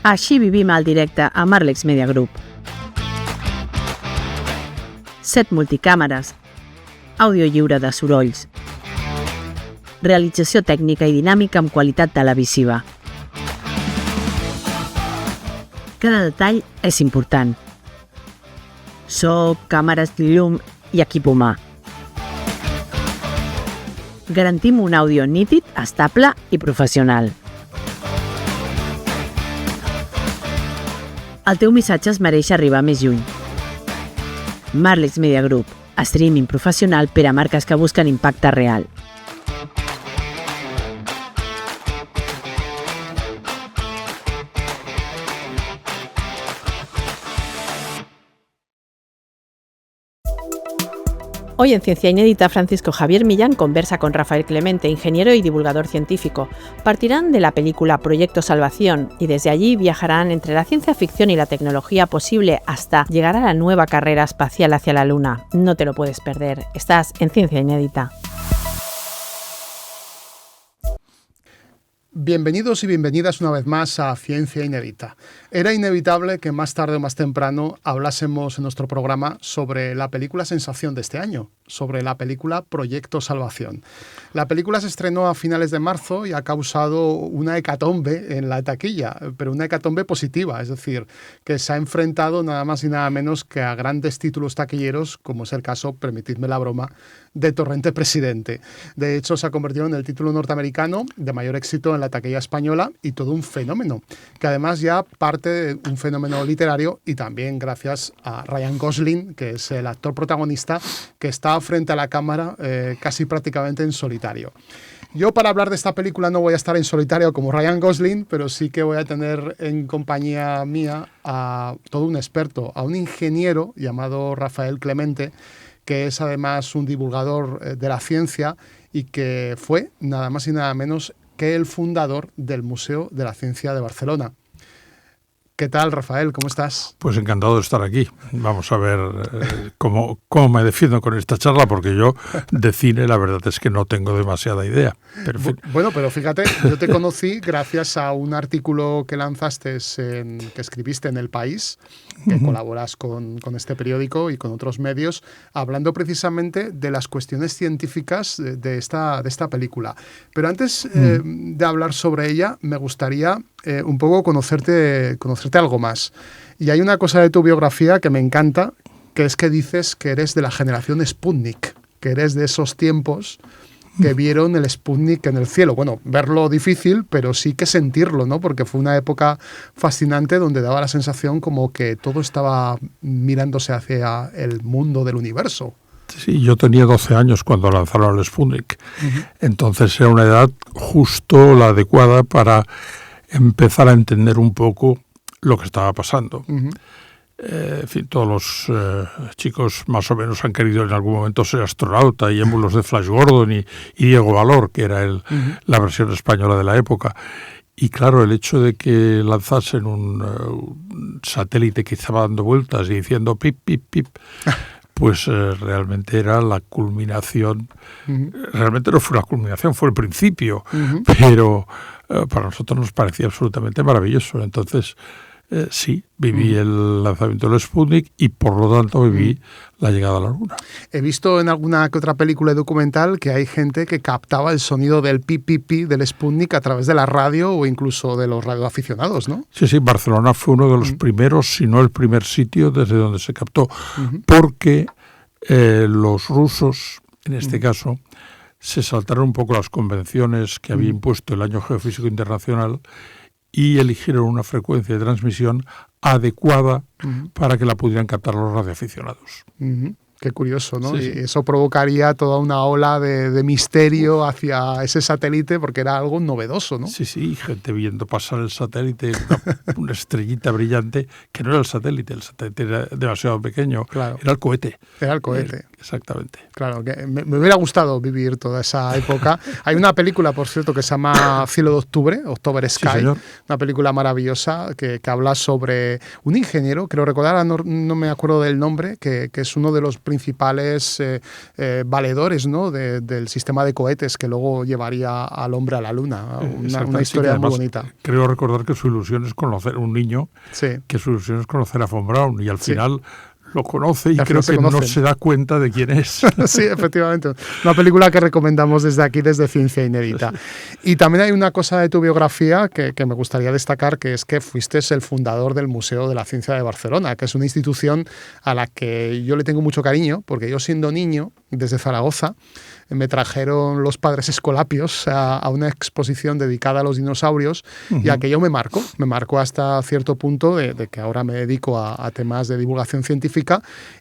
Així vivim al directe a Marlex Media Group. 7 multicàmeres, àudio lliure de sorolls, realització tècnica i dinàmica amb qualitat televisiva. Cada detall és important. So, càmeres, llum i equip humà. Garantim un àudio nítid, estable i professional. El teu missatge es mereix arribar més lluny. Marlex Media Group, streaming professional per a marques que busquen impacte real. Hoy en Ciencia Inédita, Francisco Javier Millán conversa con Rafael Clemente, ingeniero y divulgador científico. Partirán de la película Proyecto Salvación y desde allí viajarán entre la ciencia ficción y la tecnología posible hasta llegar a la nueva carrera espacial hacia la Luna. No te lo puedes perder. Estás en Ciencia Inédita. Bienvenidos y bienvenidas una vez más a Ciencia Inédita. Era inevitable que más tarde o más temprano hablásemos en nuestro programa sobre la película sensación de este año, sobre la película Proyecto Salvación. La película se estrenó a finales de marzo y ha causado una hecatombe en la taquilla, pero una hecatombe positiva, es decir, que se ha enfrentado nada más y nada menos que a grandes títulos taquilleros, como es el caso, permitidme la broma, de Torrente Presidente. De hecho, se ha convertido en el título norteamericano de mayor éxito en la taquilla española y todo un fenómeno, que además ya parte de un fenómeno literario y también gracias a Ryan Gosling, que es el actor protagonista que está frente a la cámara casi prácticamente en solitario. Yo para hablar de esta película no voy a estar en solitario como Ryan Gosling, pero sí que voy a tener en compañía mía a todo un experto, a un ingeniero llamado Rafael Clemente, que es además un divulgador de la ciencia y que fue nada más y nada menos que el fundador del Museo de la Ciencia de Barcelona. ¿Qué tal, Rafael? ¿Cómo estás? Pues encantado de estar aquí. Vamos a ver cómo me defiendo con esta charla, porque yo de cine la verdad es que no tengo demasiada idea. Pero bueno, pero fíjate, yo te conocí gracias a un artículo que lanzaste, que escribiste en El País, que colaboras con este periódico y con otros medios, hablando precisamente de las cuestiones científicas de esta película. Pero antes de hablar sobre ella, me gustaría un poco conocerte algo más. Y hay una cosa de tu biografía que me encanta, que es que dices que eres de la generación Sputnik, que eres de esos tiempos que vieron el Sputnik en el cielo. Bueno, verlo difícil, pero sí que sentirlo, ¿no? Porque fue una época fascinante donde daba la sensación como que todo estaba mirándose hacia el mundo del universo. Sí, yo tenía 12 años cuando lanzaron el Sputnik. Entonces era una edad justo la adecuada para empezar a entender un poco lo que estaba pasando. En fin, todos los chicos más o menos han querido en algún momento ser astronauta, y émulos de Flash Gordon y Diego Valor, que era la versión española de la época. Y claro, el hecho de que lanzasen un satélite que estaba dando vueltas y diciendo pip, pip, pip, pues realmente era la culminación. Realmente no fue la culminación, fue el principio, pero para nosotros nos parecía absolutamente maravilloso. Entonces, sí, viví el lanzamiento del Sputnik y por lo tanto viví la llegada a la Luna. He visto en alguna que otra película documental que hay gente que captaba el sonido del pi, pi, pi del Sputnik a través de la radio o incluso de los radioaficionados, ¿no? Sí, Barcelona fue uno de los primeros, si no el primer sitio desde donde se captó, porque los rusos, en este caso, se saltaron un poco las convenciones que había impuesto el Año Geofísico Internacional y eligieron una frecuencia de transmisión adecuada para que la pudieran captar los radioaficionados. Qué curioso, ¿no? Sí. Y eso provocaría toda una ola de misterio hacia ese satélite porque era algo novedoso, ¿no? Sí, gente viendo pasar el satélite, una estrellita brillante, que no era el satélite era demasiado pequeño, claro. Era el cohete. Era el cohete. Exactamente. Claro, que me hubiera gustado vivir toda esa época. Hay una película, por cierto, que se llama Cielo de Octubre, October Sky, sí, una película maravillosa que habla sobre un ingeniero, creo recordar, no me acuerdo del nombre, que es uno de los principales valedores, ¿no? del sistema de cohetes que luego llevaría al hombre a la Luna. Una historia muy bonita. Creo recordar que su ilusión es conocer un niño, que su ilusión es conocer a Von Braun, y al final lo conoce y creo que no se da cuenta de quién es. Sí, efectivamente. Una película que recomendamos desde aquí, desde Ciencia Inédita. Y también hay una cosa de tu biografía que me gustaría destacar, que es que fuiste el fundador del Museo de la Ciencia de Barcelona, que es una institución a la que yo le tengo mucho cariño, porque yo siendo niño, desde Zaragoza, me trajeron los padres escolapios a una exposición dedicada a los dinosaurios, y aquello me marcó hasta cierto punto de que ahora me dedico a temas de divulgación científica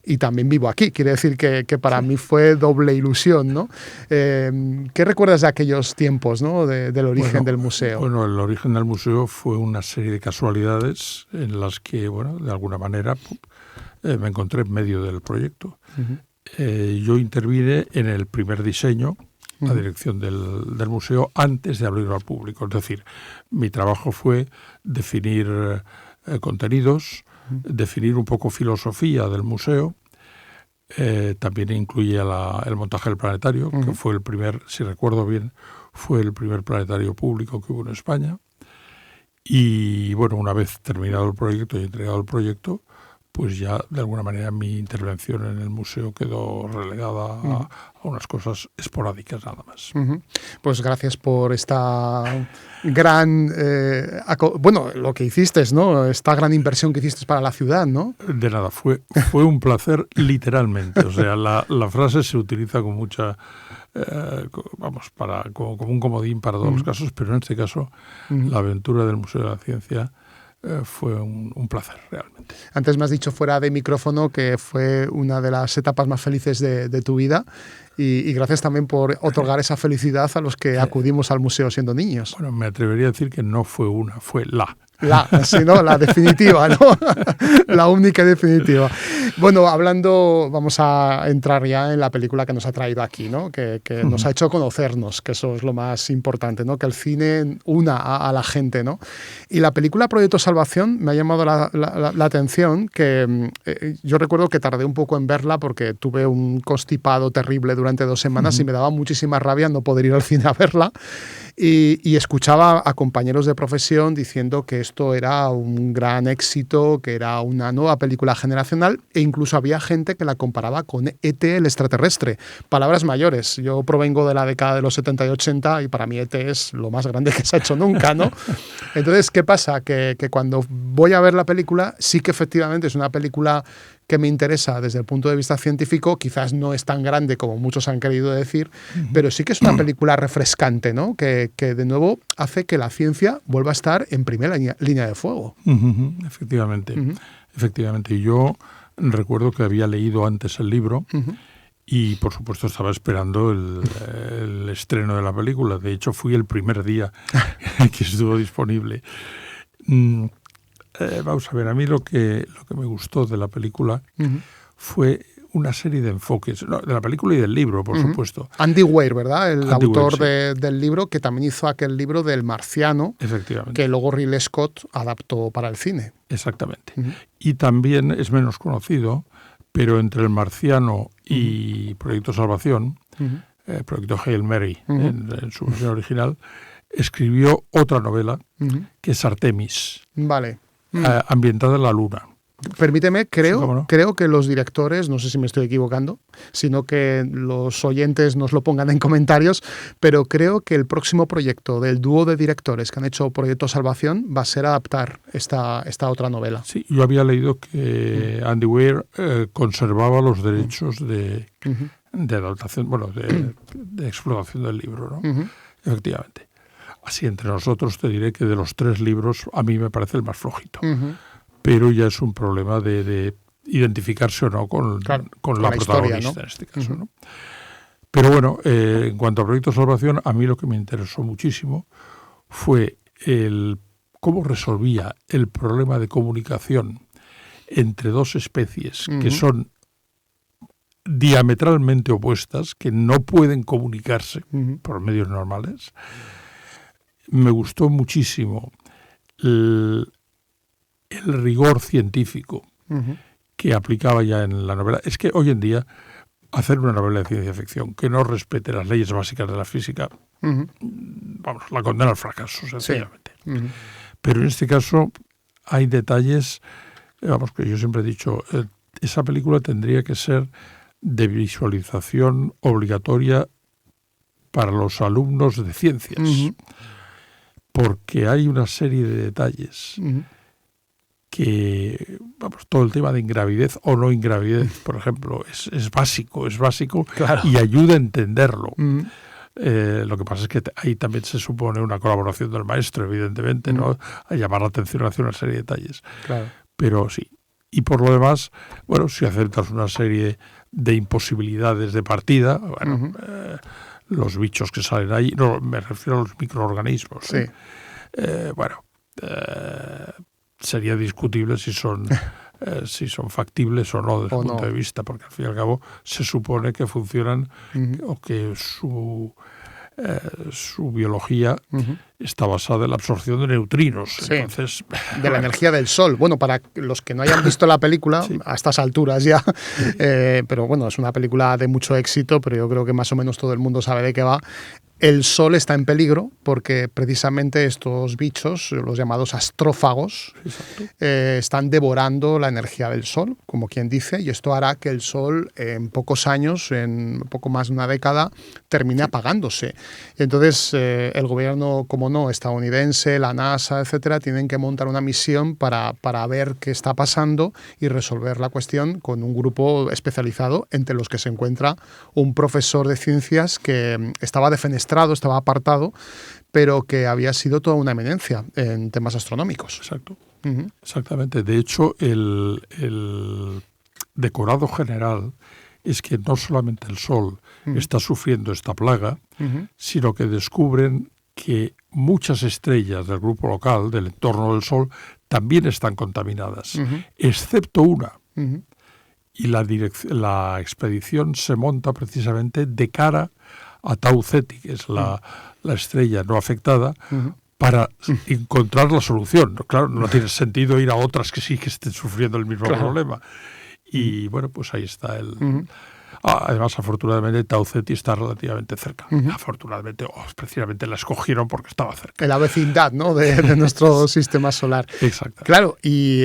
y también vivo aquí. Quiere decir que para mí fue doble ilusión, ¿no? ¿Qué recuerdas de aquellos tiempos, ¿no? del origen del museo? Bueno, el origen del museo fue una serie de casualidades en las que, bueno, de alguna manera me encontré en medio del proyecto. Yo intervine en el primer diseño, la dirección del museo, antes de abrirlo al público. Es decir, mi trabajo fue definir contenidos, definir un poco filosofía del museo. También incluye el montaje del planetario, que fue el primer, si recuerdo bien, fue el primer planetario público que hubo en España. Y bueno, una vez terminado el proyecto y entregado el proyecto, pues ya de alguna manera mi intervención en el museo quedó relegada a unas cosas esporádicas nada más. Pues gracias por esta gran, lo que hiciste, ¿no? Esta gran inversión que hiciste para la ciudad, ¿no? De nada, fue un placer literalmente. O sea, la frase se utiliza con mucha, como un comodín para todos los casos, pero en este caso la aventura del Museo de la Ciencia fue un placer, realmente. Antes me has dicho fuera de micrófono que fue una de las etapas más felices de tu vida, y gracias también por otorgar esa felicidad a los que acudimos al museo siendo niños. Bueno, me atrevería a decir que no fue una, fue la definitiva, ¿no? La única y definitiva. Bueno, vamos a entrar ya en la película que nos ha traído aquí, ¿no? Que nos ha hecho conocernos, que eso es lo más importante, ¿no? Que el cine una a la gente, ¿no? Y la película Proyecto Salvación me ha llamado la atención, que yo recuerdo que tardé un poco en verla porque tuve un constipado terrible durante 2 semanas y me daba muchísima rabia no poder ir al cine a verla. Y escuchaba a compañeros de profesión diciendo que esto era un gran éxito, que era una nueva película generacional, e incluso había gente que la comparaba con E.T. el extraterrestre. Palabras mayores. Yo provengo de la década de los 70 y 80 y para mí E.T. es lo más grande que se ha hecho nunca, ¿no? Entonces, ¿qué pasa? Que cuando voy a ver la película, sí que efectivamente es una película que me interesa desde el punto de vista científico. Quizás no es tan grande como muchos han querido decir, pero sí que es una película refrescante, ¿no? Que de nuevo hace que la ciencia vuelva a estar en primera línea de fuego. Efectivamente. Efectivamente. Yo recuerdo que había leído antes el libro y, por supuesto, estaba esperando el estreno de la película. De hecho, fui el primer día que estuvo disponible. Vamos a ver, a mí lo que me gustó de la película fue una serie de enfoques, de la película y del libro, por supuesto. Andy Weir, ¿verdad? El Andy autor Weir, sí. del libro, que también hizo aquel libro del Marciano, efectivamente, que luego Ridley Scott adaptó para el cine. Exactamente. Y también es menos conocido, pero entre el Marciano y Proyecto Salvación, Proyecto Hail Mary, en su versión original, escribió otra novela que es Artemis. Vale. Ambientada en la Luna. Permíteme, creo, Sí, ¿cómo no? creo que los directores, no sé si me estoy equivocando, sino que los oyentes nos lo pongan en comentarios, pero creo que el próximo proyecto del dúo de directores que han hecho Proyecto Salvación va a ser adaptar esta otra novela. Sí, yo había leído que Andy Weir conservaba los derechos de adaptación, bueno, de explotación del libro, ¿no? Efectivamente. Así, entre nosotros te diré que de los 3 libros a mí me parece el más flojito. Pero ya es un problema de identificarse o no con la protagonista, historia, ¿no? En este caso, ¿no? Pero bueno, en cuanto a Proyecto Salvación, a mí lo que me interesó muchísimo fue cómo resolvía el problema de comunicación entre 2 especies que son diametralmente opuestas, que no pueden comunicarse por medios normales. Me gustó muchísimo el rigor científico que aplicaba ya en la novela. Es que hoy en día hacer una novela de ciencia ficción que no respete las leyes básicas de la física, vamos, la condena al fracaso, sencillamente. Sí. Pero en este caso hay detalles, vamos, que yo siempre he dicho, esa película tendría que ser de visualización obligatoria para los alumnos de ciencias, porque hay una serie de detalles que, vamos, todo el tema de ingravidez o no ingravidez, por ejemplo, es básico, claro, y ayuda a entenderlo. Lo que pasa es que ahí también se supone una colaboración del maestro, evidentemente, ¿no? A llamar la atención hacia una serie de detalles. Claro. Pero sí. Y por lo demás, bueno, si aceptas una serie de imposibilidades de partida, bueno, los bichos que salen ahí, no, me refiero a los microorganismos. Sí. Sería discutible si son factibles o no desde el punto de vista, porque al fin y al cabo se supone que funcionan o que su biología está basada en la absorción de neutrinos. Sí, entonces, de la energía del Sol. Bueno, para los que no hayan visto la película, sí, a estas alturas ya, pero bueno, es una película de mucho éxito, pero yo creo que más o menos todo el mundo sabe de qué va. El Sol está en peligro porque precisamente estos bichos, los llamados astrófagos, están devorando la energía del Sol, como quien dice, y esto hará que el Sol en pocos años, en poco más de una década, termine apagándose. Entonces, el gobierno, como no, estadounidense, la NASA, etcétera, tienen que montar una misión para ver qué está pasando y resolver la cuestión con un grupo especializado, entre los que se encuentra un profesor de ciencias que estaba defenestrado, estaba apartado, pero que había sido toda una eminencia en temas astronómicos. Exacto. Exactamente. De hecho, el decorado general es que no solamente el Sol está sufriendo esta plaga, sino que descubren que muchas estrellas del grupo local, del entorno del Sol, también están contaminadas, excepto una. Y la expedición se monta precisamente de cara a Tau Ceti, que es la estrella no afectada, para encontrar la solución. Claro, no tiene sentido ir a otras que sí que estén sufriendo el mismo problema. Y bueno, pues ahí está el... Además, afortunadamente, Tau Ceti está relativamente cerca. Afortunadamente, precisamente la escogieron porque estaba cerca. En la vecindad, ¿no?, de nuestro sistema solar. Exacto. Claro, y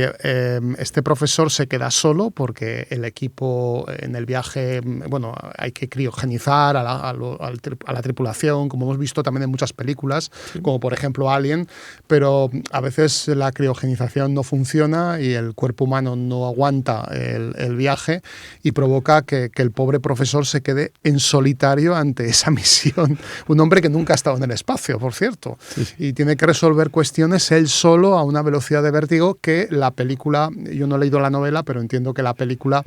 este profesor se queda solo porque el equipo en el viaje, bueno, hay que criogenizar a la tripulación, como hemos visto también en muchas películas, como por ejemplo Alien, pero a veces la criogenización no funciona y el cuerpo humano no aguanta el viaje y provoca que el pobre profesor se quede en solitario ante esa misión. Un hombre que nunca ha estado en el espacio, por cierto. Y tiene que resolver cuestiones él solo a una velocidad de vértigo que la película, yo no he leído la novela, pero entiendo que la película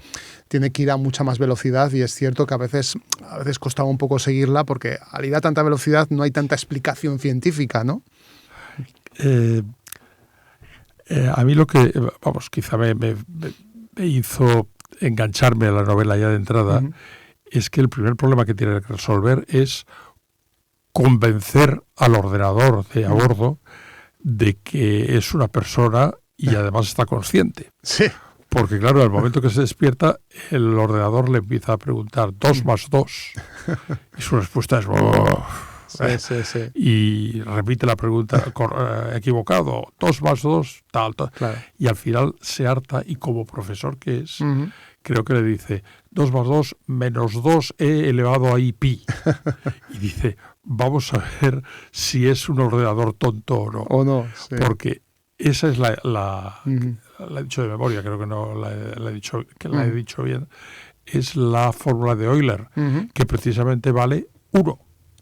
tiene que ir a mucha más velocidad y es cierto que a veces costaba un poco seguirla porque al ir a tanta velocidad no hay tanta explicación científica, ¿no? A mí lo que, vamos, quizá me hizo engancharme a la novela ya de entrada, es que el primer problema que tiene que resolver es convencer al ordenador de a bordo de que es una persona y además está consciente. Sí. Porque claro, al momento que se despierta, el ordenador le empieza a preguntar 2 más 2 y su respuesta es... Sí. Y repite la pregunta equivocado, 2 más 2, tal. Claro. Y al final se harta y como profesor que es, creo que le dice 2 más 2 menos 2e elevado a pi. Y dice, vamos a ver si es un ordenador tonto o no. O no, sí. Porque esa es la he dicho de memoria, creo que no la he dicho bien, es la fórmula de Euler, que precisamente vale 1.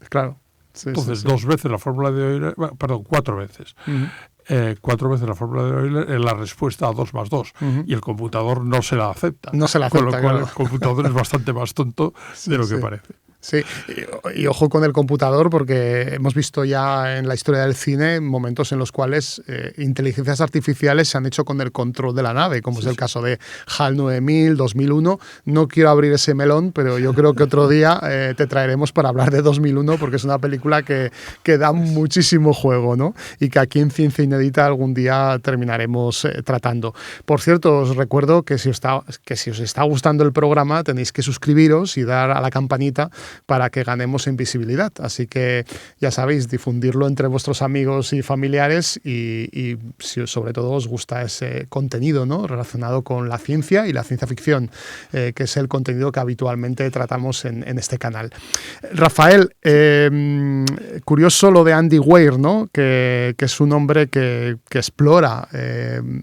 Claro. Sí, entonces, 2 veces la fórmula de Euler, 4 veces. 4 veces la fórmula de Euler es la respuesta a 2 más 2. Y el computador no se la acepta. No se la acepta, con lo cual, claro. el computador es bastante más tonto de lo que parece. Sí, y ojo con el computador, porque hemos visto ya en la historia del cine momentos en los cuales inteligencias artificiales se han hecho con el control de la nave, como es el caso de HAL 9000, 2001. No quiero abrir ese melón, pero yo creo que otro día te traeremos para hablar de 2001, porque es una película que da muchísimo juego, ¿no? Y que aquí en Ciencia Inédita algún día terminaremos tratando. Por cierto, os recuerdo que si os está gustando el programa tenéis que suscribiros y dar a la campanita para que ganemos en visibilidad. Así que ya sabéis, difundirlo entre vuestros amigos y familiares y si sobre todo os gusta ese contenido, ¿no?, relacionado con la ciencia y la ciencia ficción, que es el contenido que habitualmente tratamos en este canal. Rafael, curioso lo de Andy Weir, ¿no?, que es un hombre que explora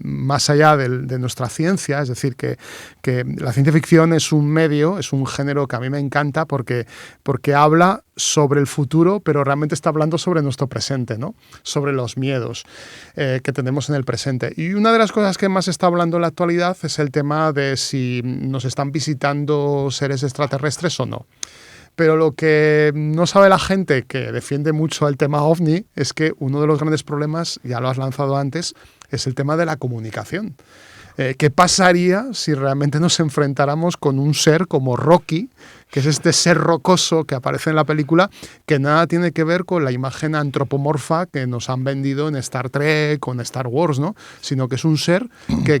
más allá de nuestra ciencia, es decir, que la ciencia ficción es un medio, es un género que a mí me encanta porque habla sobre el futuro, pero realmente está hablando sobre nuestro presente, ¿no?, sobre los miedos que tenemos en el presente. Y una de las cosas que más está hablando en la actualidad es el tema de si nos están visitando seres extraterrestres o no. Pero lo que no sabe la gente que defiende mucho el tema OVNI es que uno de los grandes problemas, ya lo has lanzado antes, es el tema de la comunicación. ¿Qué pasaría si realmente nos enfrentáramos con un ser como Rocky, que es este ser rocoso que aparece en la película, que nada tiene que ver con la imagen antropomorfa que nos han vendido en Star Trek o en Star Wars, ¿no?, sino que es un ser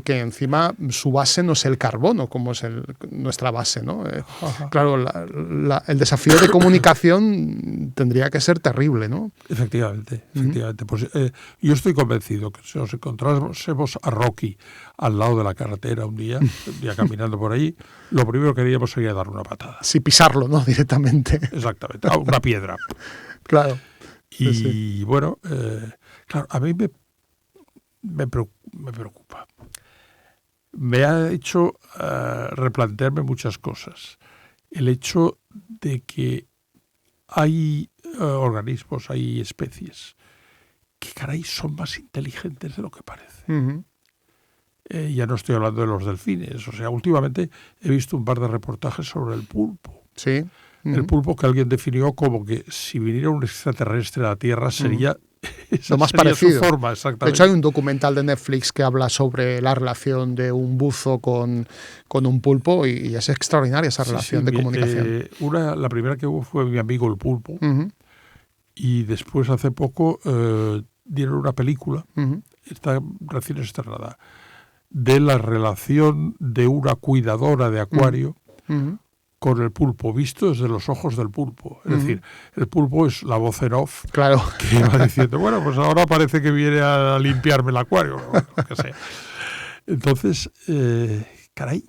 que encima su base no es el carbono, como es nuestra base, ¿no? Claro, el desafío de comunicación tendría que ser terrible, ¿no? Efectivamente. Pues, yo estoy convencido que si nos encontrásemos a Rocky al lado de la carretera un día caminando por ahí, lo primero que haríamos sería dar una patada. Sí, pisarlo, ¿no?, directamente. Exactamente, a una piedra. Claro. Y sí. bueno, claro, a mí me preocupa. Me ha hecho replantearme muchas cosas. El hecho de que hay organismos, hay especies que, caray, son más inteligentes de lo que parece. Uh-huh. Ya no estoy hablando de los delfines. O sea, últimamente he visto un par de reportajes sobre el pulpo. Sí. Uh-huh. El pulpo que alguien definió como que si viniera un extraterrestre a la Tierra sería... Lo más parecido. Su forma, exactamente. De hecho, hay un documental de Netflix que habla sobre la relación de un buzo con un pulpo y es extraordinaria esa relación de comunicación. La primera que hubo fue mi amigo el pulpo. Uh-huh. Y después, hace poco, dieron una película, uh-huh, está recién estrenada, de la relación de una cuidadora de acuario uh-huh, con el pulpo, visto desde los ojos del pulpo. Es decir, el pulpo es la voz en off, claro, que va diciendo, bueno, pues ahora parece que viene a limpiarme el acuario, o lo que sea. Entonces, caray,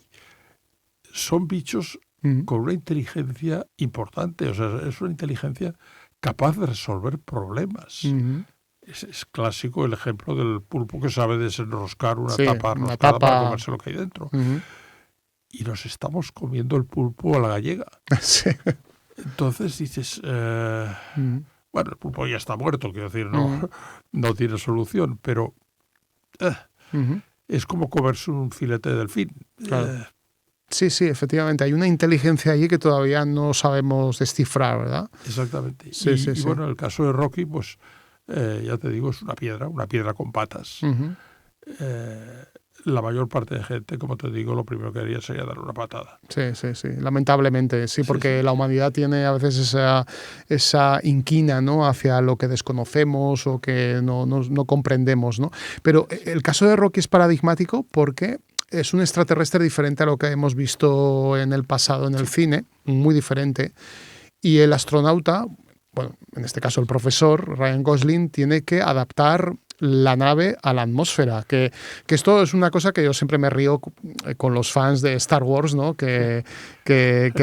son bichos con una inteligencia importante, o sea, es una inteligencia capaz de resolver problemas. Uh-huh. Es clásico el ejemplo del pulpo que sabe desenroscar una Sí, tapa una roscada tapa para comerse lo que hay dentro. Uh-huh. Y nos estamos comiendo el pulpo a la gallega. Sí. Entonces dices, Uh-huh, bueno, el pulpo ya está muerto, quiero decir, uh-huh, no tiene solución, pero uh-huh. es como comerse un filete de delfín. Claro. Sí, efectivamente. Hay una inteligencia allí que todavía no sabemos descifrar, ¿verdad? Exactamente. Sí, y bueno, en el caso de Rocky, pues ya te digo, es una piedra con patas. Uh-huh. La mayor parte de gente, como te digo, lo primero que haría sería darle una patada. Sí. Lamentablemente, sí, porque la humanidad tiene a veces esa inquina, ¿no?, hacia lo que desconocemos o que no comprendemos, ¿no? Pero el caso de Rocky es paradigmático porque es un extraterrestre diferente a lo que hemos visto en el pasado en el cine, muy diferente. Y el astronauta, bueno, en este caso el profesor Ryan Gosling, tiene que adaptar la nave a la atmósfera, que esto es una cosa que yo siempre me río con los fans de Star Wars, ¿no? Que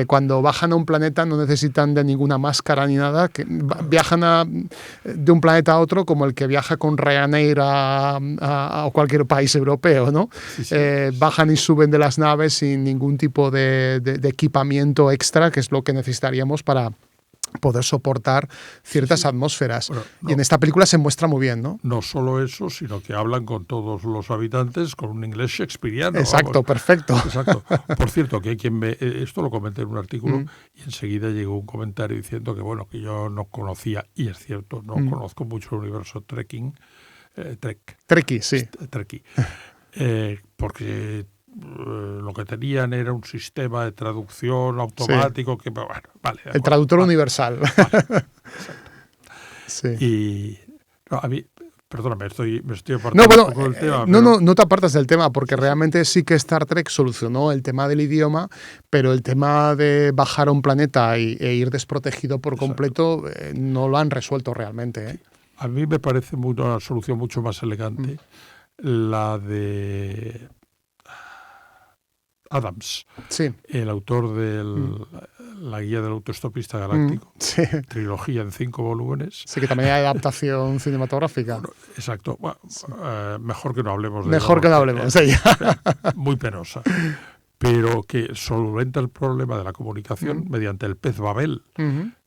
cuando bajan a un planeta no necesitan de ninguna máscara ni nada, que viajan de un planeta a otro como el que viaja con Ryanair a cualquier país europeo, ¿no? Sí. Bajan y suben de las naves sin ningún tipo de equipamiento extra, que es lo que necesitaríamos para poder soportar ciertas atmósferas. Bueno, y en esta película se muestra muy bien, ¿no? No solo eso, sino que hablan con todos los habitantes con un inglés shakespeariano. Exacto, perfecto. Exacto. Por cierto, que hay quien ve, esto lo comenté en un artículo y enseguida llegó un comentario diciendo que bueno, que yo no conocía, y es cierto, no conozco mucho el universo Trekkie, sí. Trekkie, porque lo que tenían era un sistema de traducción automático que, bueno, vale. El traductor universal. Vale, sí. Y no, a mí, perdóname, me estoy apartando un poco del tema. No te apartas del tema, porque realmente sí que Star Trek solucionó el tema del idioma, pero el tema de bajar a un planeta e ir desprotegido por completo no lo han resuelto realmente. Sí. A mí me parece una solución mucho más elegante la de Adams, el autor de la guía del autoestopista galáctico, trilogía en 5 volúmenes. Sí, que también hay adaptación cinematográfica. Bueno, exacto. Bueno, mejor que no hablemos de mejor que no hablemos de ella. Muy penosa. Pero que solventa el problema de la comunicación mediante el pez Babel,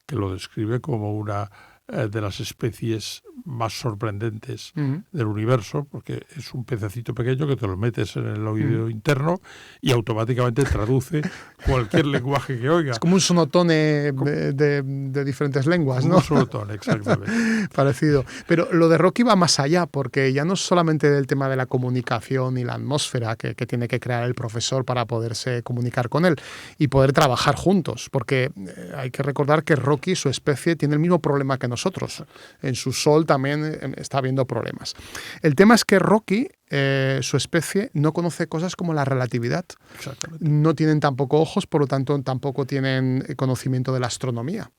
que lo describe como una de las especies más sorprendentes del universo, porque es un pececito pequeño que te lo metes en el oído interno y automáticamente traduce cualquier lenguaje que oiga. Es como un sonotone de diferentes lenguas, ¿no? Un sonotone, exactamente. Parecido. Pero lo de Rocky va más allá, porque ya no es solamente del tema de la comunicación y la atmósfera que tiene que crear el profesor para poderse comunicar con él y poder trabajar juntos, porque hay que recordar que Rocky, su especie, tiene el mismo problema que nosotros. En su sol también está habiendo problemas. El tema es que Rocky, su especie, no conoce cosas como la relatividad. Exactamente. No tienen tampoco ojos, por lo tanto tampoco tienen conocimiento de la astronomía.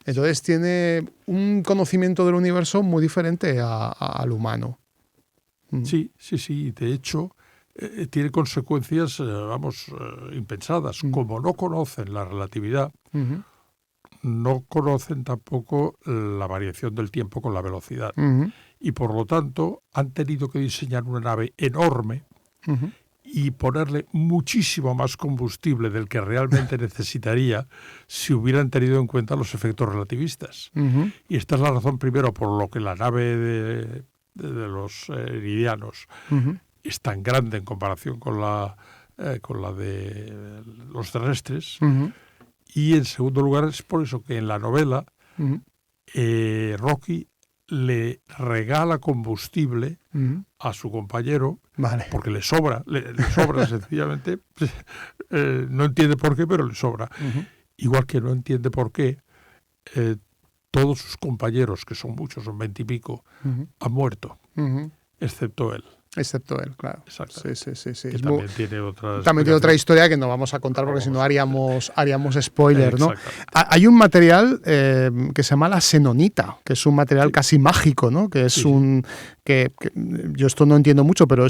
Entonces tiene un conocimiento del universo muy diferente al humano. Sí. De hecho, tiene consecuencias, impensadas. Como no conocen la relatividad, no conocen tampoco la variación del tiempo con la velocidad. Y por lo tanto han tenido que diseñar una nave enorme y ponerle muchísimo más combustible del que realmente necesitaría si hubieran tenido en cuenta los efectos relativistas. Y esta es la razón, primero, por lo que la nave de los iridianos es tan grande en comparación con la de los terrestres. Y en segundo lugar es por eso que en la novela Rocky le regala combustible a su compañero, porque le sobra sencillamente. No entiende por qué, pero le sobra. Igual que no entiende por qué todos sus compañeros, que son muchos, son 20 y pico, han muerto, excepto él. Excepto él, claro. Exactamente. Sí. Que también tiene otra historia que no vamos a contar porque si no haríamos spoiler, ¿no? Hay un material que se llama la xenonita, que es un material casi mágico, ¿no? Que es que yo esto no entiendo mucho, pero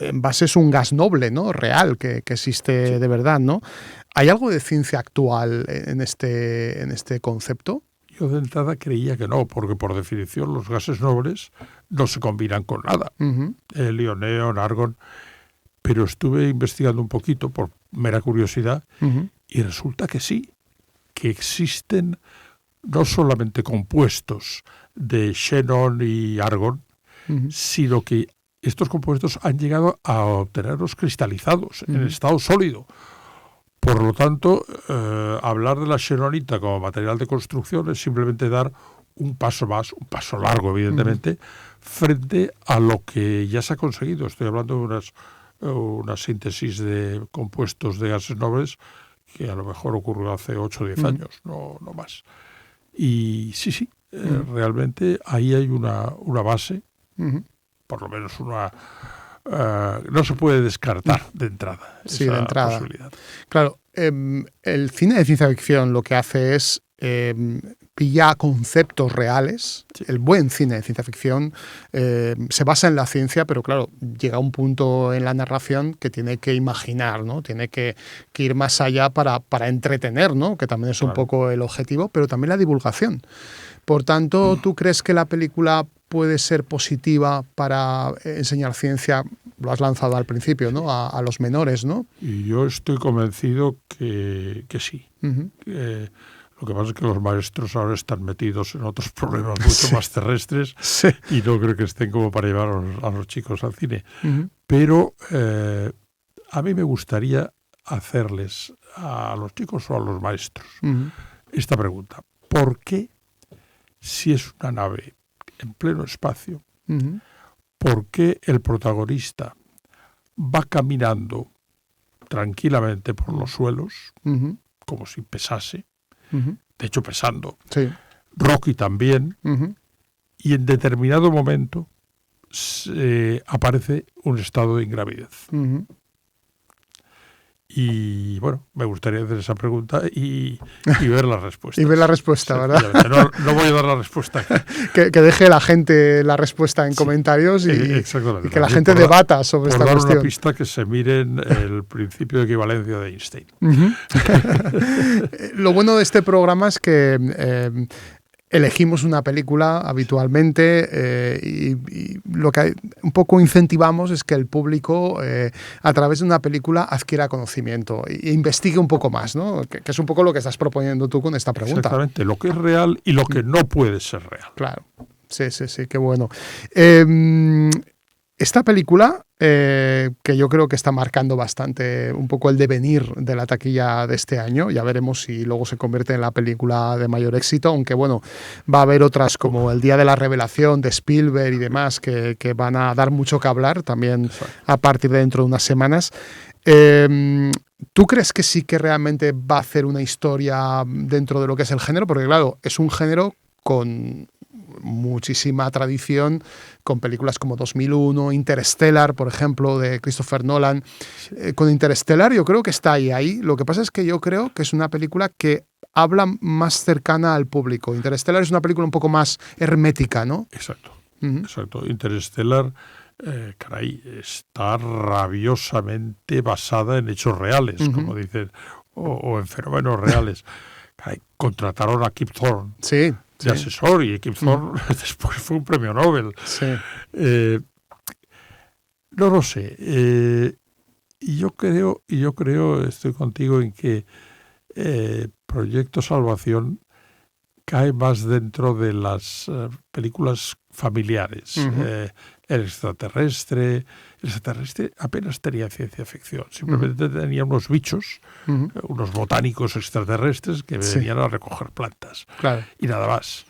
en base es un gas noble, ¿no? Real, que existe de verdad, ¿no? ¿Hay algo de ciencia actual en este concepto? Yo de entrada creía que no, porque por definición los gases nobles no se combinan con nada. Helio, neón, argón. Pero estuve investigando un poquito por mera curiosidad y resulta que sí, que existen no solamente compuestos de xenón y argón, sino que estos compuestos han llegado a obtenerlos cristalizados en estado sólido. Por lo tanto, hablar de la xenonita como material de construcción es simplemente dar un paso más, un paso largo, evidentemente, frente a lo que ya se ha conseguido. Estoy hablando de una síntesis de compuestos de gases nobles que a lo mejor ocurrió hace 8 o 10 años, no más. Y sí, realmente ahí hay una base, por lo menos una... no se puede descartar de entrada esa posibilidad. Claro, el cine de ciencia ficción lo que hace es pilla conceptos reales. El buen cine de ciencia ficción se basa en la ciencia, pero claro, llega a un punto en la narración que tiene que imaginar, ¿no? Tiene que ir más allá para entretener, ¿no? Que también es un poco el objetivo, pero también la divulgación. Por tanto, ¿tú crees que la película puede ser positiva para enseñar ciencia? Lo has lanzado al principio, ¿no? A los menores, ¿no? Y yo estoy convencido que sí. Lo Lo que pasa es que los maestros ahora están metidos en otros problemas mucho más terrestres y no creo que estén como para llevar a los chicos al cine. Pero a mí me gustaría hacerles a los chicos o a los maestros esta pregunta. ¿Por qué, si es una nave en pleno espacio, por qué el protagonista va caminando tranquilamente por los suelos, como si pesase, de hecho pesando, Rocky también, y en determinado momento aparece un estado de ingravidez? Y bueno, me gustaría hacer esa pregunta y ver la respuesta. Y ver la respuesta, ¿verdad? No voy a dar la respuesta. que deje la gente la respuesta en comentarios y que la gente debata sobre esta cuestión. Por dar una pista, que se miren el principio de equivalencia de Einstein. Lo bueno de este programa es que elegimos una película habitualmente y lo que un poco incentivamos es que el público, a través de una película, adquiera conocimiento e investigue un poco más, ¿no? Que es un poco lo que estás proponiendo tú con esta pregunta. Exactamente, lo que es real y lo que no puede ser real. Claro, sí, qué bueno. Esta película, que yo creo que está marcando bastante un poco el devenir de la taquilla de este año, ya veremos si luego se convierte en la película de mayor éxito, aunque bueno, va a haber otras como El Día de la Revelación de Spielberg y demás que van a dar mucho que hablar también a partir de dentro de unas semanas. ¿Tú crees que sí que realmente va a hacer una historia dentro de lo que es el género? Porque claro, es un género con muchísima tradición, con películas como 2001, Interstellar, por ejemplo, de Christopher Nolan. Con Interstellar yo creo que está ahí. Lo que pasa es que yo creo que es una película que habla más cercana al público. Interstellar es una película un poco más hermética, ¿no? Exacto. Interstellar, caray, está rabiosamente basada en hechos reales, como dicen, o en fenómenos reales. Caray, contrataron a Kip Thorne. Sí. De asesor, y Kip Thorne después fue un premio Nobel. No lo sé. Y yo creo, estoy contigo en que Proyecto Salvación cae más dentro de las películas familiares. El extraterrestre apenas tenía ciencia ficción, simplemente tenía unos bichos, unos botánicos extraterrestres que venían a recoger plantas, y nada más.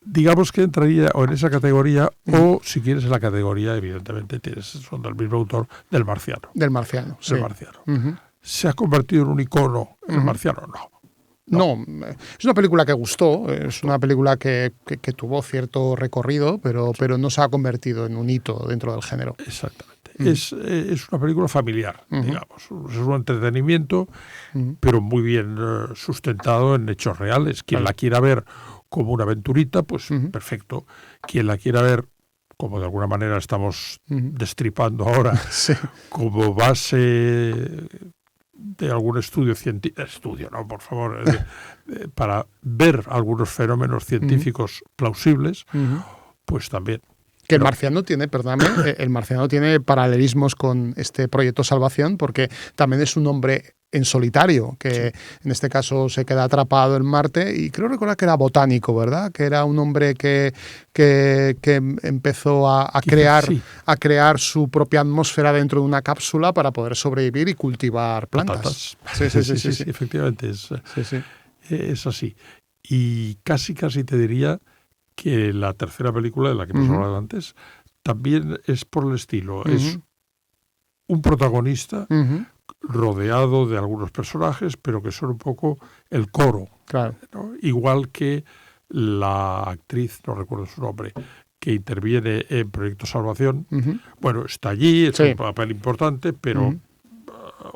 Digamos que entraría o en esa categoría o, si quieres, en la categoría, evidentemente, son del mismo autor, del Marciano. Del Marciano, sí. ¿Se ha convertido en un icono el Marciano? No, es una película que gustó, es una película que tuvo cierto recorrido, pero no se ha convertido en un hito dentro del género. Exactamente. Es una película familiar, digamos. Es un entretenimiento, pero muy bien sustentado en hechos reales. Quien la quiera ver como una aventurita, pues perfecto. Quien la quiera ver, como de alguna manera estamos destripando ahora, como base de algún estudio científico, no, por favor, para ver algunos fenómenos científicos plausibles, pues también. Que el Marciano tiene, paralelismos con este Proyecto Salvación, porque también es un hombre en solitario, que en este caso se queda atrapado en Marte, y creo recordar que era botánico, ¿verdad? Que era un hombre que empezó a crear su propia atmósfera dentro de una cápsula para poder sobrevivir y cultivar plantas. Sí, efectivamente, es así. Y casi te diría que la tercera película de la que hemos hablado antes también es por el estilo. Es un protagonista rodeado de algunos personajes, pero que son un poco el coro. ¿No? Igual que la actriz, no recuerdo su nombre, que interviene en Proyecto Salvación. Bueno, está allí, es un papel importante, pero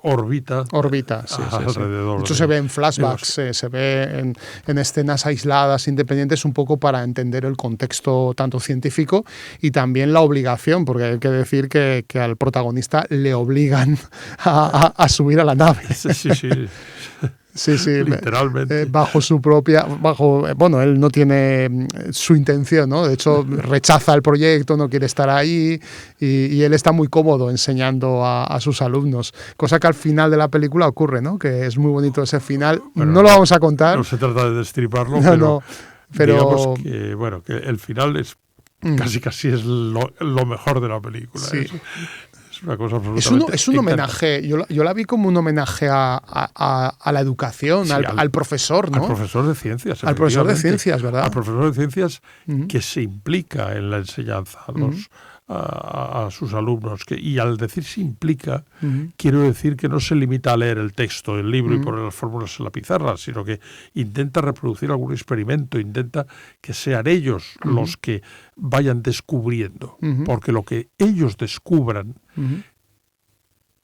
orbita alrededor. De hecho, se ve en flashbacks, se ve en escenas aisladas, independientes, un poco para entender el contexto tanto científico y también la obligación, porque hay que decir que al protagonista le obligan a subir a la nave. Sí, literalmente. Bueno, él no tiene su intención, ¿no? De hecho, rechaza el proyecto, no quiere estar ahí y él está muy cómodo enseñando a sus alumnos, cosa que al final de la película ocurre, ¿no? Que es muy bonito ese final. Bueno, no lo vamos a contar. No se trata de destriparlo, pero digamos que el final es casi es lo mejor de la película. Sí. Es una cosa absolutamente es un homenaje, yo la vi como un homenaje a la educación, sí, al profesor, ¿no? Al profesor de ciencias. Al profesor de ciencias, ¿verdad? Al profesor de ciencias que se implica en la enseñanza a sus alumnos. Y al decir se implica, quiero decir que no se limita a leer el texto del libro y poner las fórmulas en la pizarra, sino que intenta reproducir algún experimento, intenta que sean ellos los que vayan descubriendo, porque lo que ellos descubran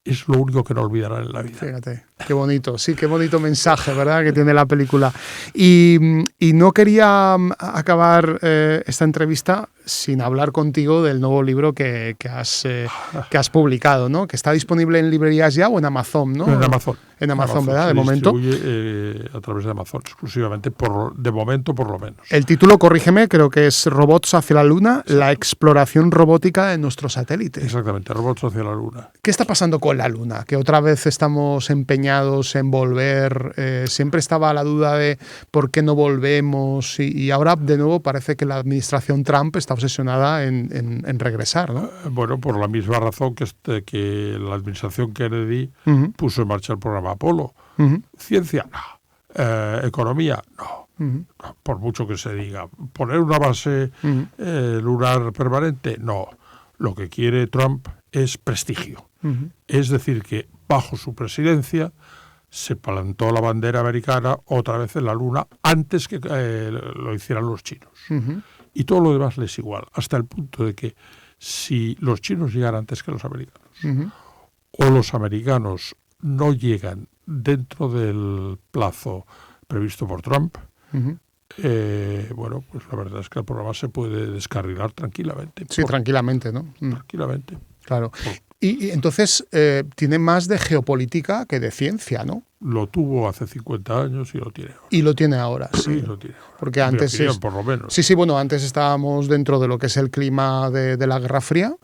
es lo único que no olvidarán en la vida. Fíjate, qué bonito, sí, qué bonito mensaje, ¿verdad?, que tiene la película. Y no quería acabar esta entrevista sin hablar contigo del nuevo libro que has publicado, ¿no? Que está disponible en librerías ya o en Amazon, ¿no? En Amazon. En Amazon, ¿verdad? De momento. Se distribuye a través de Amazon exclusivamente, de momento por lo menos. El título, corrígeme, creo que es Robots hacia la Luna, la exploración robótica de nuestro satélite. Exactamente, Robots hacia la Luna. ¿Qué está pasando con la Luna? Que otra vez estamos empeñados en volver. Siempre estaba la duda de por qué no volvemos y ahora de nuevo parece que la administración Trump está obsesionada en regresar, ¿no? Bueno, por la misma razón que la administración Kennedy puso en marcha el programa Apolo. Ciencia, no. Economía, no. No. Por mucho que se diga. Poner una base lunar permanente, no. Lo que quiere Trump es prestigio. Es decir, que bajo su presidencia se plantó la bandera americana otra vez en la Luna antes que lo hicieran los chinos. Y todo lo demás les es igual, hasta el punto de que si los chinos llegan antes que los americanos o los americanos no llegan dentro del plazo previsto por Trump, bueno, pues la verdad es que el programa se puede descarrilar tranquilamente. Sí, tranquilamente, ¿no? Tranquilamente. Claro. Y entonces tiene más de geopolítica que de ciencia, ¿no? Lo tuvo hace 50 años y lo tiene ahora. Y lo tiene ahora, sí. Sí, lo tiene ahora. Porque antes opinión, por lo menos. Sí, bueno, antes estábamos dentro de lo que es el clima de la Guerra Fría.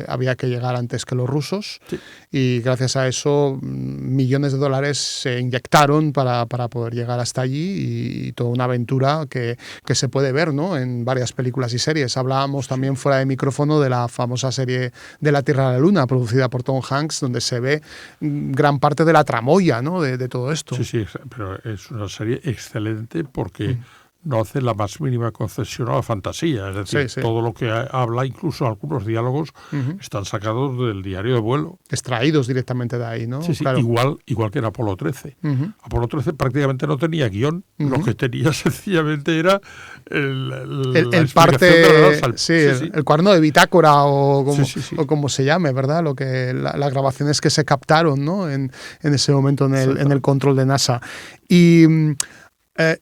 Había que llegar antes que los rusos. Sí. Y gracias a eso millones de dólares se inyectaron para poder llegar hasta allí y toda una aventura que se puede ver, ¿no?, en varias películas y series. Hablábamos también fuera de micrófono de la famosa serie de la Tierra a la Luna, producida por Tom Hanks, donde se ve gran parte de la tramoya, ¿no?, de todo esto. Sí, pero es una serie excelente porque no hace la más mínima concesión a la fantasía. Es decir, todo lo que habla, incluso algunos diálogos, están sacados del diario de vuelo. Extraídos directamente de ahí, ¿no? Sí, claro. Igual que en Apolo 13. Apolo 13 prácticamente no tenía guión. Lo que tenía sencillamente era el parte, el cuaderno de bitácora o como se llame, ¿verdad? Las grabaciones que se captaron, ¿no?, en ese momento en el control de NASA. Y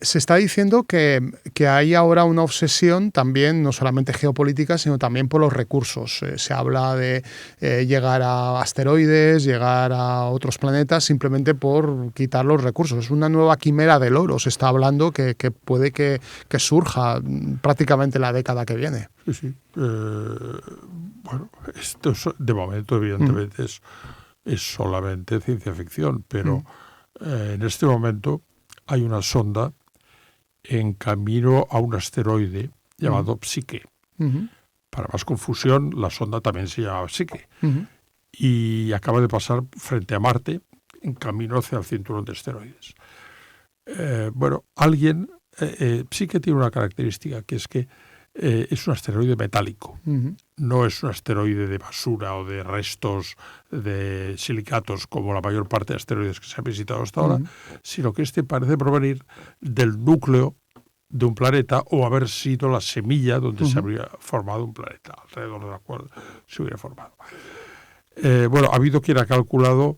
se está diciendo que hay ahora una obsesión también, no solamente geopolítica, sino también por los recursos. Se habla de llegar a asteroides, llegar a otros planetas, simplemente por quitar los recursos. Es una nueva quimera del oro, se está hablando, que puede que surja prácticamente la década que viene. Sí. Bueno, esto de momento evidentemente es solamente ciencia ficción, pero en este momento hay una sonda en camino a un asteroide llamado Psyche. Para más confusión, la sonda también se llama Psyche. Y acaba de pasar frente a Marte en camino hacia el cinturón de asteroides. Psyche tiene una característica, que es que es un asteroide metálico. No es un asteroide de basura o de restos de silicatos como la mayor parte de asteroides que se han visitado hasta ahora, sino que este parece provenir del núcleo de un planeta o haber sido la semilla donde se habría formado un planeta, alrededor de la cual se hubiera formado. Ha habido quien ha calculado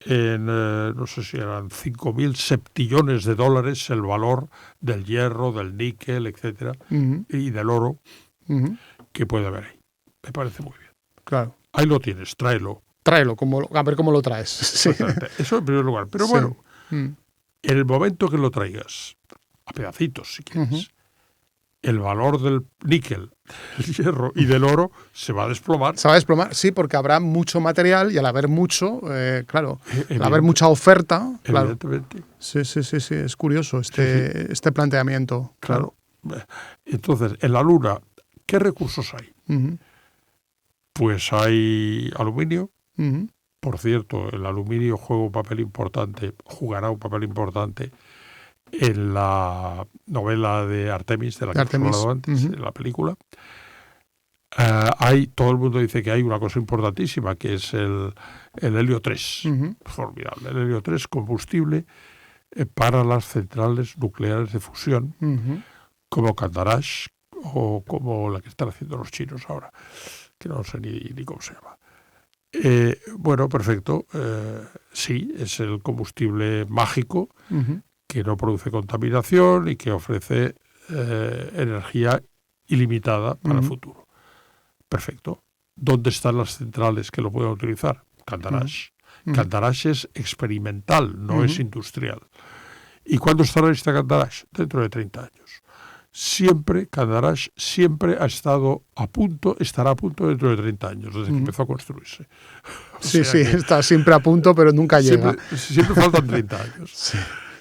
no sé si eran 5.000 septillones de dólares el valor del hierro, del níquel, etcétera, y del oro que puede haber ahí. Me parece muy bien. Claro. Ahí lo tienes, tráelo. Tráelo, a ver cómo lo traes. Sí. Eso en primer lugar. Pero bueno, En el momento que lo traigas, a pedacitos si quieres, el valor del níquel, del hierro y del oro se va a desplomar. Se va a desplomar, sí, porque habrá mucho material y al haber mucho, claro, al haber mucha oferta, claro. Evidentemente. Sí, es curioso este planteamiento. Claro. Entonces, en la Luna, ¿qué recursos hay? Pues hay aluminio. Por cierto, el aluminio jugará un papel importante en la novela de Artemis, de la que hemos hablado antes, en la película. Todo el mundo dice que hay una cosa importantísima, que es el helio 3. Formidable. El helio 3, combustible para las centrales nucleares de fusión, como Kandarash o como la que están haciendo los chinos ahora, que no sé ni cómo se llama. Bueno, perfecto. Sí, es el combustible mágico que no produce contaminación y que ofrece energía ilimitada para el futuro. Perfecto. ¿Dónde están las centrales que lo puedan utilizar? Kandarash. Kandarash es experimental, no es industrial. ¿Y cuándo estará lista Kandarash? Dentro de 30 años. Kandarash siempre estará a punto dentro de 30 años, desde que empezó a construirse. Está siempre a punto, pero nunca llega. Siempre faltan 30 años. Sí.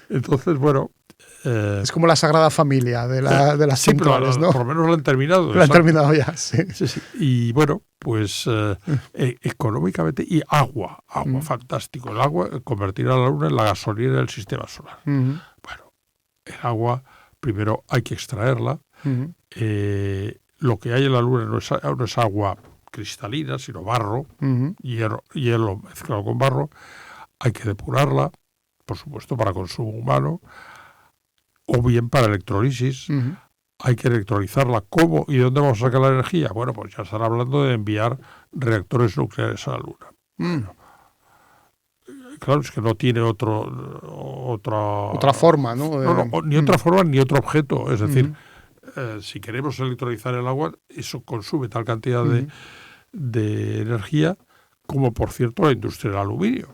Entonces, bueno... es como la Sagrada Familia de las centrales, ¿no? Por lo menos lo han terminado. Lo han terminado ya, sí. Y bueno, pues económicamente... Y agua, fantástico. El agua convertirá a la Luna en la gasolina del sistema solar. Bueno, el agua... Primero hay que extraerla. Lo que hay en la Luna no es agua cristalina, sino barro, hielo mezclado con barro. Hay que depurarla, por supuesto, para consumo humano, o bien para electrolisis. Hay que electrolizarla. ¿Cómo y de dónde vamos a sacar la energía? Bueno, pues ya están hablando de enviar reactores nucleares a la Luna. Bueno, claro, es que no tiene otra forma, ¿no? Ni otra forma ni otro objeto. Es decir, si queremos electrolizar el agua, eso consume tal cantidad de energía como, por cierto, la industria del aluminio.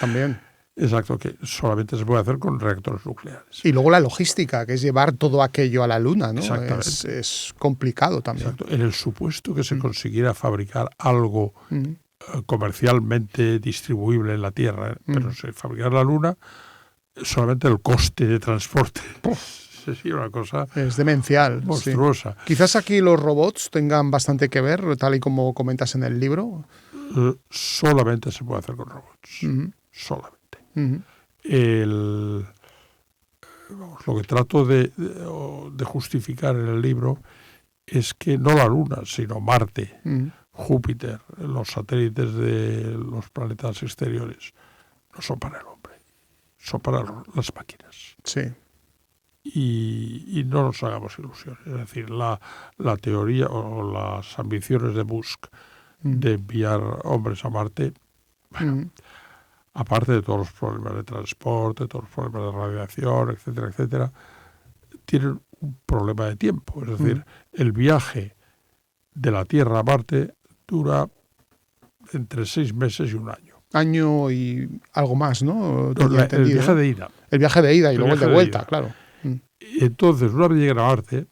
También. Exacto, que solamente se puede hacer con reactores nucleares. Y luego la logística, que es llevar todo aquello a la Luna, ¿no? Exactamente. Es complicado también. Exacto. En el supuesto que se consiguiera fabricar algo comercialmente distribuible en la Tierra, pero si fabricar en la Luna, solamente el coste de transporte sería una cosa es demencial, monstruosa. Sí. Quizás aquí los robots tengan bastante que ver, tal y como comentas en el libro. Solamente se puede hacer con robots. Solamente. Lo que trato de justificar en el libro es que no la Luna, sino Marte, Júpiter, los satélites de los planetas exteriores, no son para el hombre, son para las máquinas. Sí. Y no nos hagamos ilusiones. Es decir, la teoría o las ambiciones de Musk de enviar hombres a Marte, bueno, aparte de todos los problemas de transporte, todos los problemas de radiación, etcétera, etcétera, tienen un problema de tiempo. Es decir, el viaje de la Tierra a Marte dura entre 6 meses y 1 año. Año y algo más, ¿no? El viaje de ida. El viaje de ida y luego el de vuelta, claro. Entonces, una vez lleguen a Marte,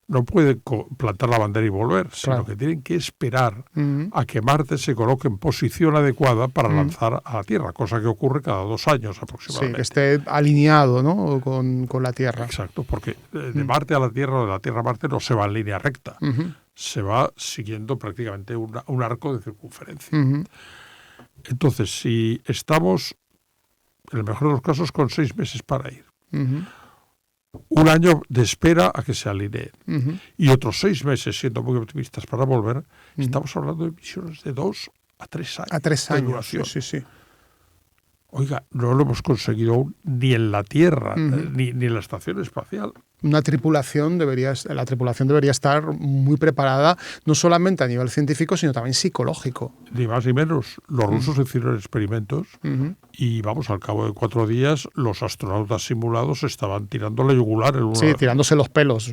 no pueden plantar la bandera y volver, sino que tienen que esperar a que Marte se coloque en posición adecuada para lanzar a la Tierra, cosa que ocurre cada 2 años aproximadamente. Sí, que esté alineado, ¿no? con la Tierra. Exacto, porque de Marte a la Tierra o de la Tierra a Marte no se va en línea recta, se va siguiendo prácticamente un arco de circunferencia. Entonces, si estamos, en el mejor de los casos, con 6 meses para ir, 1 año de espera a que se alineen y otros 6 meses, siendo muy optimistas, para volver, estamos hablando de misiones de 2 a 3 años. A 3 años, duración. Sí. Oiga, no lo hemos conseguido aún ni en la Tierra, ni en la estación espacial. la tripulación debería estar muy preparada, no solamente a nivel científico, sino también psicológico. Ni más ni menos. Los rusos hicieron experimentos y, vamos, al cabo de 4 días, los astronautas simulados estaban tirando la yugular. Sí, tirándose los pelos,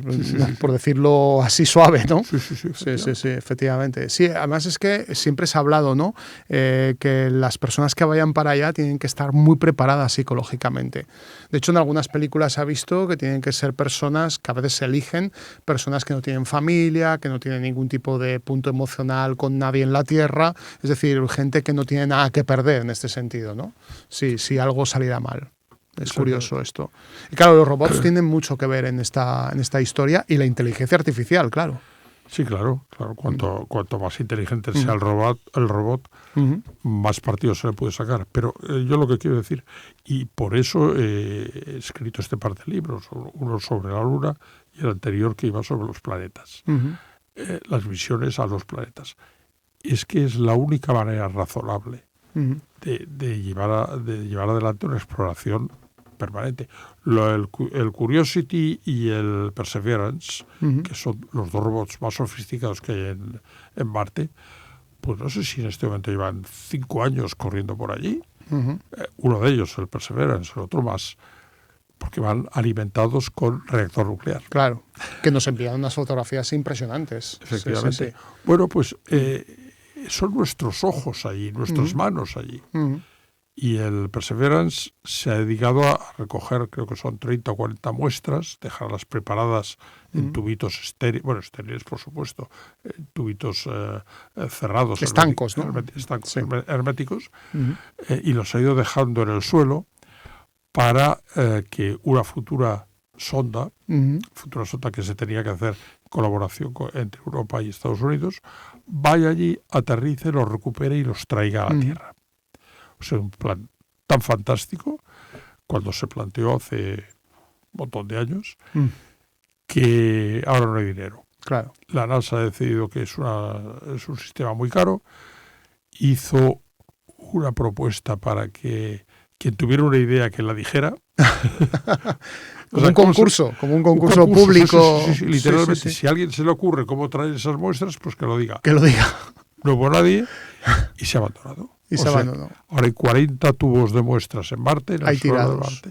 por decirlo así suave, ¿no? Sí, efectivamente. Sí, además es que siempre se ha hablado, ¿no? Que las personas que vayan para allá tienen que estar muy preparadas psicológicamente. De hecho, en algunas películas se ha visto que tienen que ser personas que a veces se eligen, personas que no tienen familia, que no tienen ningún tipo de punto emocional con nadie en la Tierra, es decir, gente que no tiene nada que perder en este sentido, ¿no? Si algo saliera mal. Es curioso esto. Y claro, los robots tienen mucho que ver en esta historia, y la inteligencia artificial, claro. Sí, claro. Cuanto más inteligente sea el robot, más partido se le puede sacar. Pero yo lo que quiero decir, y por eso he escrito este par de libros, uno sobre la Luna y el anterior que iba sobre los planetas, las misiones a los planetas, es que es la única manera razonable de llevar adelante una exploración permanente. El Curiosity y el Perseverance, que son los 2 robots más sofisticados que hay en Marte, pues no sé si en este momento llevan 5 años corriendo por allí. Uno de ellos, el Perseverance, el otro más, porque van alimentados con reactor nuclear. Claro, que nos envían unas fotografías impresionantes. Efectivamente. Sí. Bueno, pues son nuestros ojos allí, nuestras manos allí. Y el Perseverance se ha dedicado a recoger, creo que son 30 o 40 muestras, dejarlas preparadas en tubitos estériles, por supuesto, tubitos cerrados. Estancos, ¿no? Herméticos, y los ha ido dejando en el suelo para que una futura sonda que se tenía que hacer en colaboración entre Europa y Estados Unidos, vaya allí, aterrice, los recupere y los traiga a la Tierra. O sea, un plan tan fantástico, cuando se planteó hace un montón de años, que ahora no hay dinero. Claro. La NASA ha decidido que es un sistema muy caro, hizo una propuesta para que quien tuviera una idea que la dijera. Como un concurso público. Sí, literalmente. Si a alguien se le ocurre cómo traer esas muestras, pues que lo diga. Que lo diga. No hubo nadie y se ha abandonado. Ahora hay 40 tubos de muestras en Marte. Hay tirados.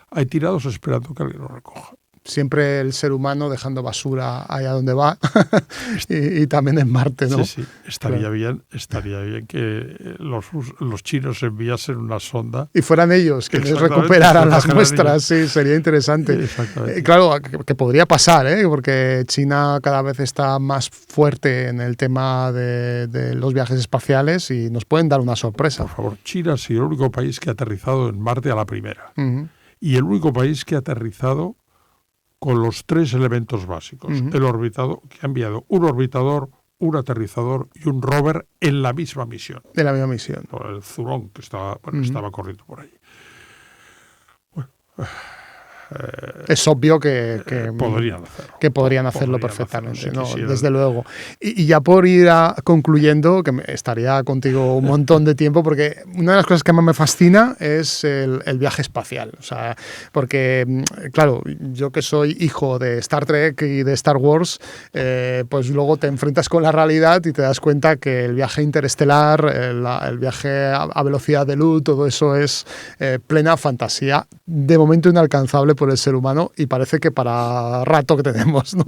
Hay tirados esperando que alguien los recoja. Siempre el ser humano dejando basura allá donde va y también en Marte, ¿no? Sí. Estaría bien que los chinos enviasen una sonda. Y fueran ellos quienes recuperaran las muestras, sí, sería interesante. Claro, que podría pasar, porque China cada vez está más fuerte en el tema de los viajes espaciales y nos pueden dar una sorpresa. Por favor, China ha sido el único país que ha aterrizado en Marte a la primera. Y el único país que ha aterrizado con los 3 elementos básicos. El orbitador, que ha enviado un orbitador, un aterrizador y un rover en la misma misión. De la misma misión. El Zhurong, que estaba corriendo por ahí. Bueno, es obvio que podrían hacerlo perfectamente, hacerlo, ¿no? Desde luego. Y ya por ir concluyendo, que estaría contigo un montón de tiempo, porque una de las cosas que más me fascina es el viaje espacial. O sea, porque, claro, yo que soy hijo de Star Trek y de Star Wars, pues luego te enfrentas con la realidad y te das cuenta que el viaje interestelar, el viaje a velocidad de luz, todo eso es plena fantasía, de momento inalcanzable por el ser humano, y parece que para rato que tenemos, ¿no?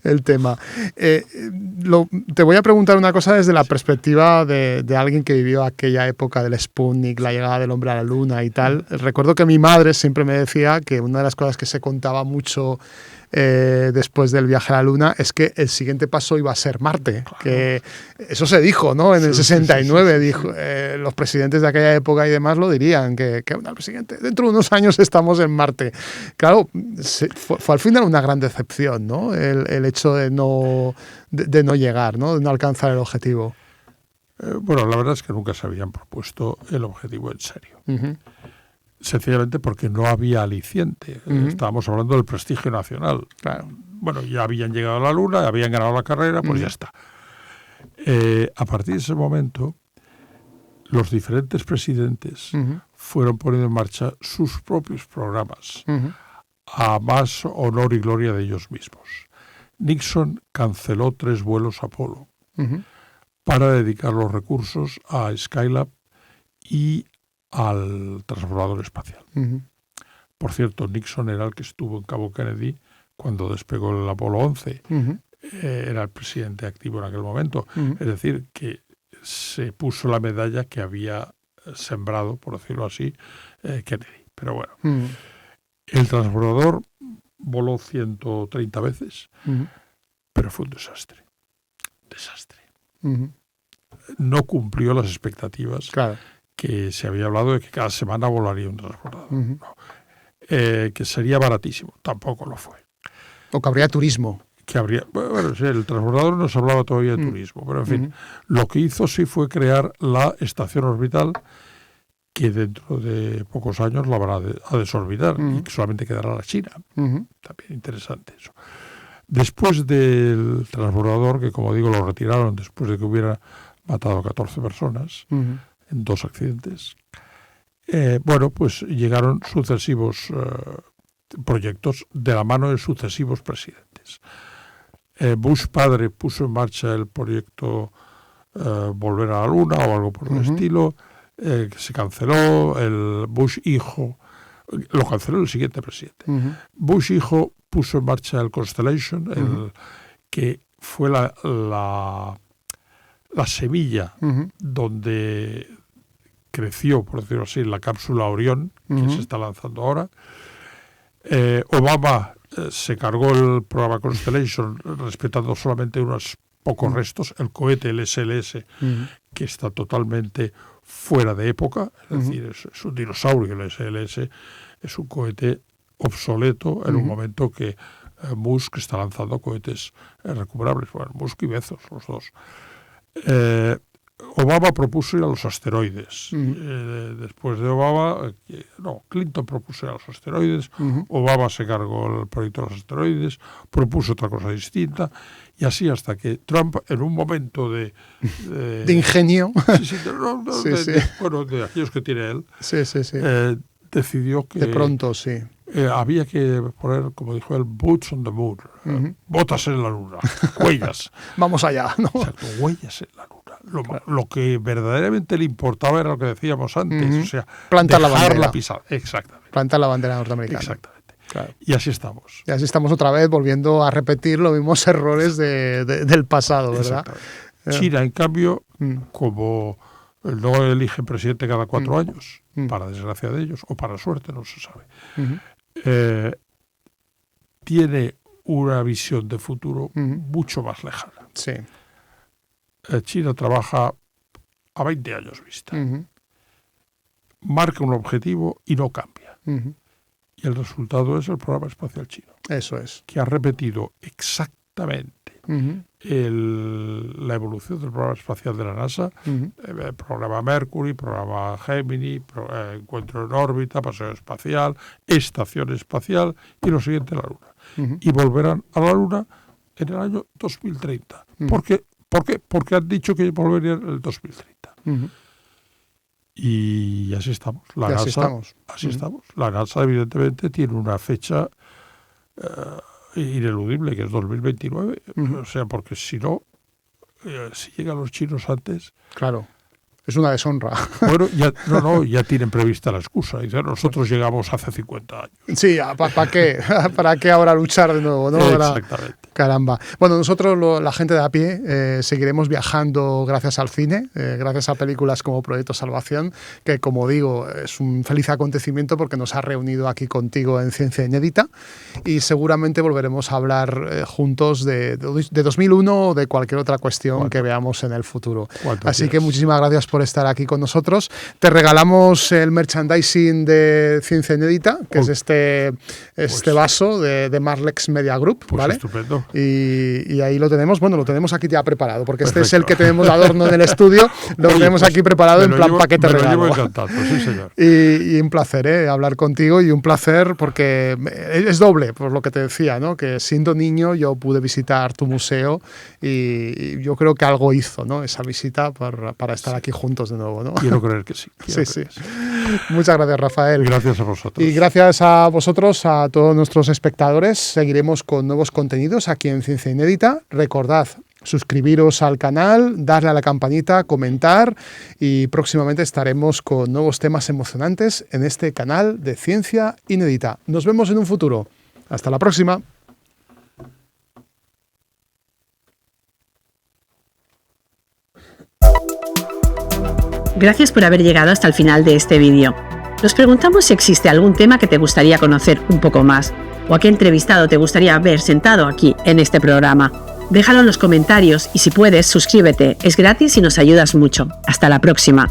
El tema. Te voy a preguntar una cosa desde la perspectiva de alguien que vivió aquella época del Sputnik, la llegada del hombre a la Luna y tal. Recuerdo que mi madre siempre me decía que una de las cosas que se contaba mucho después del viaje a la Luna es que el siguiente paso iba a ser Marte. Claro. Que eso se dijo, ¿no? En el 69 dijo, los presidentes de aquella época y demás lo dirían, que el siguiente, dentro de unos años estamos en Marte. Claro, fue al final una gran decepción, ¿no? El hecho de no llegar, ¿no? De no alcanzar el objetivo. Bueno, la verdad es que nunca se habían propuesto el objetivo en serio. Sencillamente porque no había aliciente. Estábamos hablando del prestigio nacional. Claro. Bueno, ya habían llegado a la Luna, habían ganado la carrera, pues ya está. A partir de ese momento, los diferentes presidentes fueron poniendo en marcha sus propios programas a más honor y gloria de ellos mismos. Nixon canceló 3 vuelos Apolo para dedicar los recursos a Skylab y al transbordador espacial. Por cierto, Nixon era el que estuvo en Cabo Kennedy cuando despegó el Apolo 11. Era el presidente activo en aquel momento. Es decir, que se puso la medalla que había sembrado, por decirlo así, Kennedy. Pero bueno, el transbordador voló 130 veces, pero fue un desastre. No cumplió las expectativas que se había hablado de que cada semana volaría un transbordador. No. Que sería baratísimo, tampoco lo fue. O que habría turismo. Bueno, sí, el transbordador no se hablaba todavía de turismo, pero en fin, lo que hizo sí fue crear la estación orbital, que dentro de pocos años la van a desorbitar y que solamente quedará la China. También interesante eso. Después del transbordador, que como digo lo retiraron después de que hubiera matado a 14 personas en 2 accidentes, bueno, pues llegaron sucesivos proyectos de la mano de sucesivos presidentes. Bush padre puso en marcha el proyecto Volver a la Luna o algo por el estilo, que se canceló. El Bush hijo lo canceló el siguiente presidente. Bush hijo puso en marcha el Constellation, que fue la semilla donde creció, por decirlo así, la cápsula Orión, que se está lanzando ahora. Obama se cargó el programa Constellation respetando solamente unos pocos restos, el cohete, el SLS, que está totalmente fuera de época, es decir, es un dinosaurio. El SLS es un cohete obsoleto en un momento que Musk está lanzando cohetes recuperables. Bueno, Musk y Bezos, los dos. Obama propuso ir a los asteroides. Después de Obama, Clinton propuso ir a los asteroides, Obama se cargó el proyecto de los asteroides, propuso otra cosa distinta, y así hasta que Trump, en un momento de ingenio, de aquellos que tiene él, decidió que de pronto había que poner, como dijo él, boots on the moon, botas en la luna, huellas. Vamos allá, ¿no? Exacto, huellas en la luna. Lo que verdaderamente le importaba era lo que decíamos antes, o sea, plantar la bandera. La pisada. Exactamente. Plantar la bandera norteamericana. Exactamente. Claro. Y así estamos. Y así estamos otra vez volviendo a repetir los mismos errores del pasado, ¿verdad? China, en cambio, como no eligen presidente cada 4 años, para desgracia de ellos, o para suerte, no se sabe, tiene una visión de futuro mucho más lejana. Sí. China trabaja a 20 años vista. Marca un objetivo y no cambia. Y el resultado es el programa espacial chino. Eso es. Que ha repetido exactamente la evolución del programa espacial de la NASA, el programa Mercury, programa Gemini, encuentro en órbita, paseo espacial, estación espacial y lo siguiente la Luna. Y volverán a la Luna en el año 2030. ¿Por qué? Porque han dicho que volverían en el 2030. Y así estamos. Así estamos. La NASA, evidentemente, tiene una fecha ineludible, que es 2029. O sea, porque si no, si llegan los chinos antes... Claro. Es una deshonra. Bueno, ya tienen prevista la excusa. Dicen, nosotros llegamos hace 50 años. Sí, ¿para qué? ¿Para qué ahora luchar de nuevo? ¿No? Exactamente. Caramba. Bueno, nosotros, la gente de a pie, seguiremos viajando gracias al cine, gracias a películas como Proyecto Salvación, que, como digo, es un feliz acontecimiento porque nos ha reunido aquí contigo en Ciencia Inédita, y seguramente volveremos a hablar juntos de 2001 o de cualquier otra cuestión que veamos en el futuro. Así que muchísimas gracias por estar aquí con nosotros. Te regalamos el merchandising de Ciencia Inédita, que es este vaso de Marlex Media Group, ¿vale? Estupendo. Y ahí lo tenemos, lo tenemos aquí ya preparado, porque Perfecto. Este es el que tenemos de adorno en el estudio, lo tenemos aquí preparado en plan paquete regalo. Me lo llevo encantado, sí señor. Y un placer hablar contigo, y un placer porque es doble, por lo que te decía, ¿no? Que siendo niño yo pude visitar tu museo y yo creo que algo hizo, ¿no? Esa visita para estar aquí juntos. juntos de nuevo, ¿no? Quiero creer que sí. Sí. Muchas gracias, Rafael. Gracias a vosotros. Y gracias a vosotros, a todos nuestros espectadores. Seguiremos con nuevos contenidos aquí en Ciencia Inédita. Recordad, suscribiros al canal, darle a la campanita, comentar y próximamente estaremos con nuevos temas emocionantes en este canal de Ciencia Inédita. Nos vemos en un futuro. Hasta la próxima. Gracias por haber llegado hasta el final de este vídeo. Nos preguntamos si existe algún tema que te gustaría conocer un poco más o a qué entrevistado te gustaría ver sentado aquí en este programa. Déjalo en los comentarios y si puedes, suscríbete. Es gratis y nos ayudas mucho. Hasta la próxima.